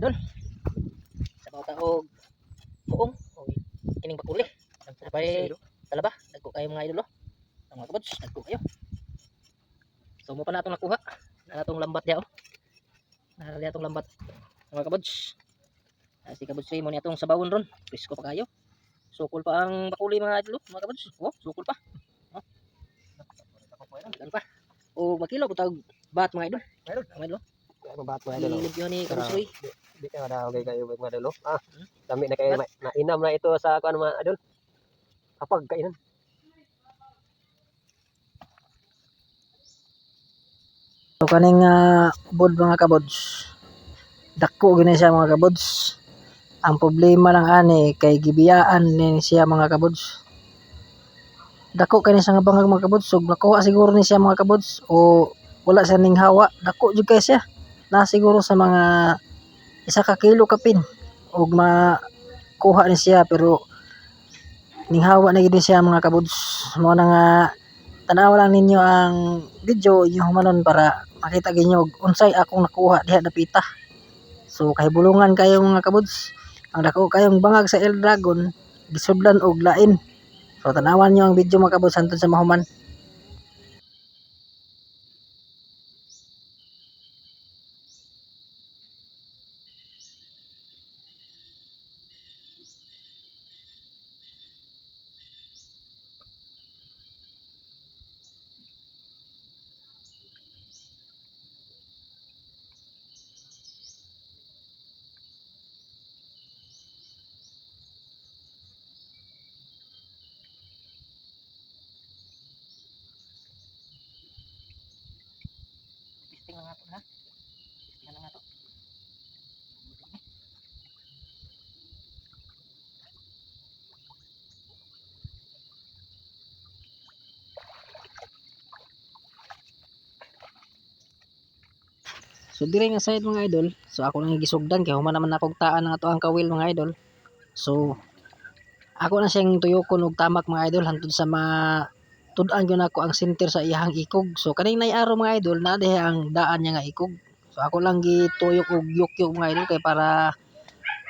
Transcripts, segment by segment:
idol. Sabaw ta og buong o kining bakuli. Sabay talaba, dagko kayo mga idol. Mga kabods, dagko kayo. So mo pa natong nakuha. Na natong lambat ya oh. Na natong lambat mga kabods. Si kabods mo ni atong sabawon ron. Pisko pa kayo. Sukol pa ang bakuli mga idol, mga kabods. Oh, sukol pa. Oh. Gan pa. O makilo ko tawag bat mga idol. Mga idol. Ano bat mga idol? Ilib yun ni kabods Roy. Di ka daw kayo mga idol. Dami na kayo na inam na ito sa kuan mga idol. Kapag kainan. So kaning bod mga kabods. Dako gini siya mga kabods. Ang problema lang ani kay gibiyaan ni siya mga kabods. Dako kay ni siya nga bangag mga kabods. So nakuha siguro ni siya mga kabods o wala siya ning hawa. Dako jud kay siya. Na siguro sa mga 1 kilo kapin og makuha ni siya pero ning hawa na gid siya mga kabods. Mo na nga tanaw lang ninyo ang video inyo humanon para makita gid nyo unsay akong nakuha diha dapita. So kahibulungan kayo mga kabods. Ang dako kayong bangag sa El Dragon gisudlan og lain. So tanawan nyo ang video mga kabods hantod sa mahuman. Testing lang nato ha. Testing lang nato. So dire nga side mga idol, so ako lang gisugdan kay human naman akong taan nga to ang kawil mga idol. So ako na siyang tuyokon og tamak mga idol hantod sa tud-an gyud ako ang center sa iyahang ikog. So kaning nay-araw mga idol na diha ang daan niya nga ikog. So ako lang gituyok og yukyok mga idol kay para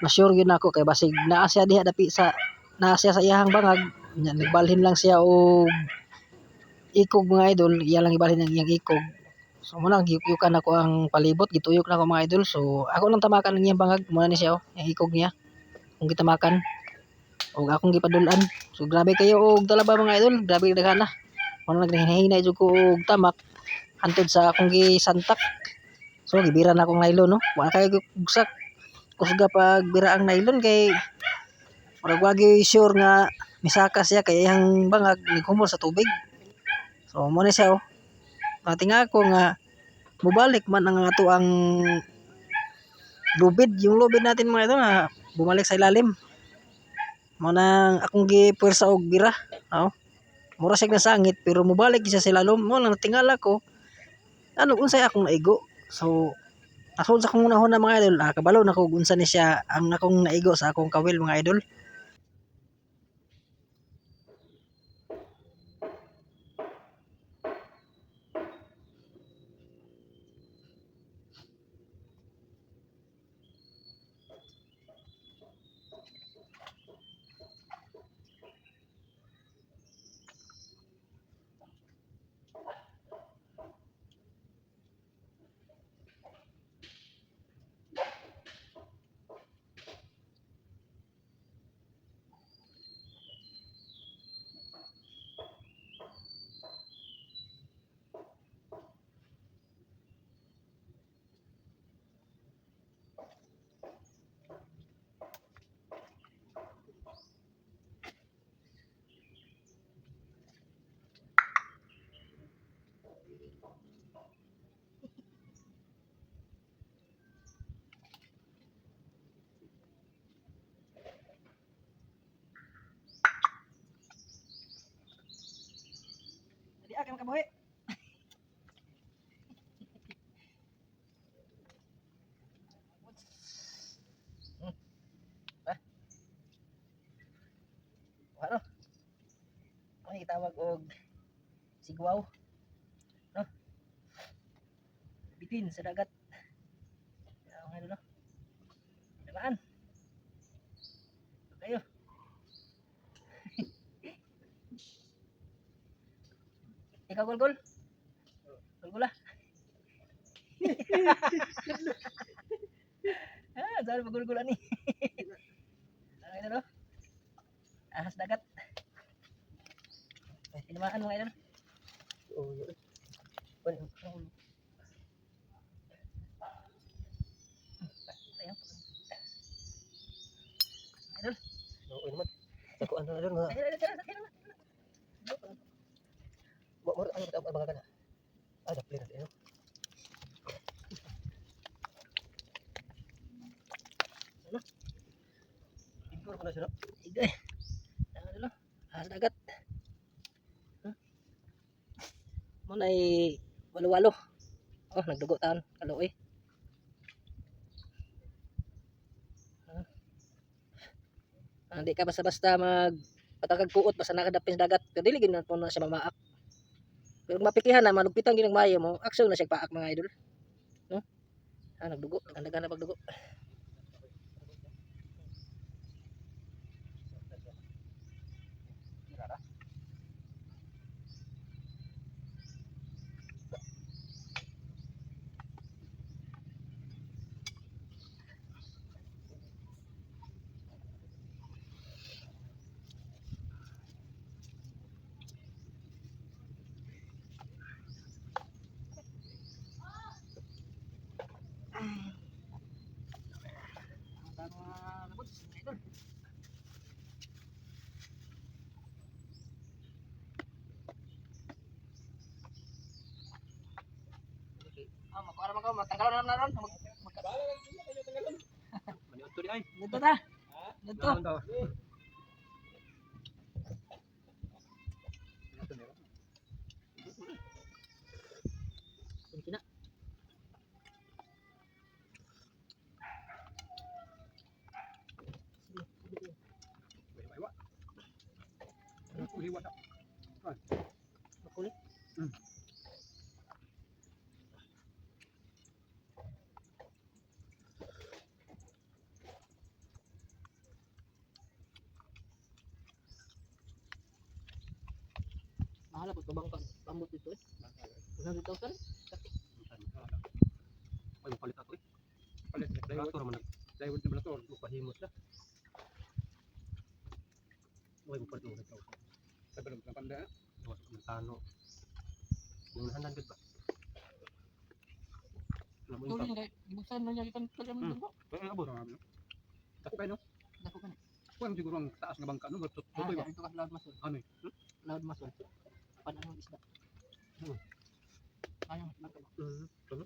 ma-sure gyud nako kay basig naa siya diha dapi sa naa siya sa iyahang bangag, nagbalhin lang siya og ikog mga idol, iya lang ibalhin ang iyang ikog. So muna giyukyukan ako ang palibot, gituyok na ako mga idol. So ako lang tamakan ang iyang bangag, muna ni siya oh, ang ikog niya. Kung gitamakan og akong gipadulan. So grabe kayo og talaba mga idol, grabe daghan na. Muna naghinay jud ko og tamak hantod sa akong gisantak. So gibira na akong nylon no. Wa kay gugsak. Kusga pag bira ang nylon kay murag wa gyud sure nga misaka siya kay iyang bangag naghumol sa tubig. So mo ni siya oh. Patinga ko nga mubalik man ang ato ang lubid, yung lubid natin mga ito nga bumalik sa ilalim. Mo nang akong gipuwersa og bira. Oh. Mura siya nasangit pero mubalik siya sa ilalim. Mo nang tingala ko ano unsay akong naigo. So asod sa akong unahon na mga idol, kabalo na ko unsa ni siya ang akong naigo sa akong kawil mga idol. Di akan kabuhi. Ano? Ano itawag og sigwaw? No? Bitin sa dagat. Ano no? Tamaan. Kayo. Ikaw gol-gol. Gol-gol ah. Saan magul-gulan ni? Ano ito no? Ahas dagat. Ay, tinamaan mga idol. Oh, yun. Ayan. Idol. Oo naman. Dakuan na idol nga. Mo ano ta mga kana. Ah, dapli na tayo. Igor ko na siya. Igay. Ano ito no? Ahas dagat. Muna ay walo-walo. Oh, nagdugo taon. Kaloy. Hindi ka basta-basta mag patagag kuot basta nakadapin sa dagat. Kadili gid na po na siya mamaak. Pero kung mapikihan na malugpitan ginang mayo mo, aksyon na siya paak mga idol. No? Nagdugo, naganda na pagdugo. Makuha naman ko, matanggalan na ron. Maniud to di ay. Dito ta. Dito. Kunti na. Makulit. Mahala po bang pambot dito eh. 100,000? Ay, palit ako eh. Palit generator man. Dahil generator pahimot na. Oy, mo palit mo ito. Sa balong sa panda. O sa komentano. Yung nahanan gud ba? Lamun pa. Tuloy na ibuksan na niya ikan kaya mo dugo. Pero abo ra mo. Dako kayo no? Dako ka na. Kuan siguro ang taas nga bangka no, tutoy ba? Ito ka loud muscle. Ano? Loud muscle. Panahon isda. Ayun, marka ba? Ano?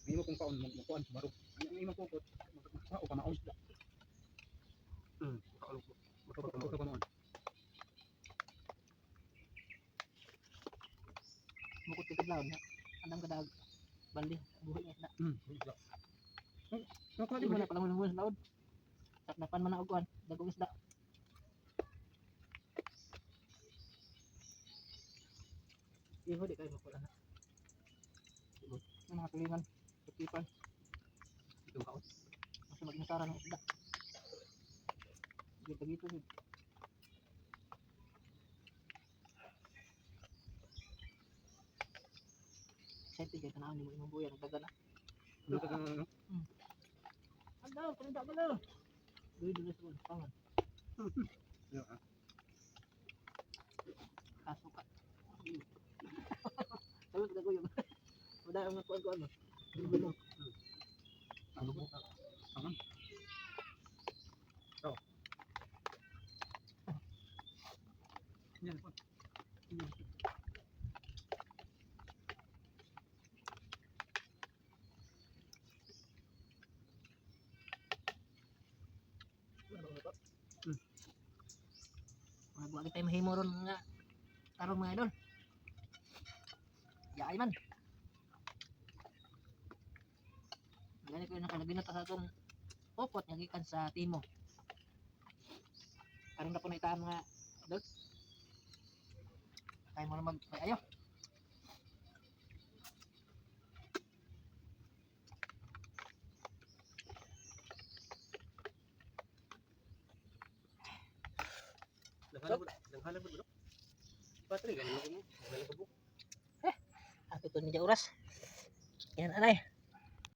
Hindi mo kung paon mo kuan baro. Ang imo ko o pamaon isda. Paano ko? Makapakamot ka mo. Mukot tigad loud na. Andam ka dag. Bali, buhay na isda. No, Hindi mo na palang hulong loud. Takdapan man na uguan. Dagong isda. Iho di kayo makula na. Yung mga tulingan. Kutipan. Yung kaon. Masih magmasara ng isda. Gito-gito yun. Excited kayo tanaan ni mo imong buya. Nagdaga na. Ano? Panida ka na. Duwi-duwi sa mga pangan. Kasuka. Sabi ko yung madaya ang nakuan mo. Ano po? Tangan. Oh. Yan po. Buat tayo mahimo ron nga tarong mga idol. Yaay man. Gani ko nakalagay na ta sa atong popot nga gikan sa timo. Karon na po na itaan mga idol. Kaya mo na ayo. Langhala po bro. Patri kan mo. Ato to ni oras. Yan anay.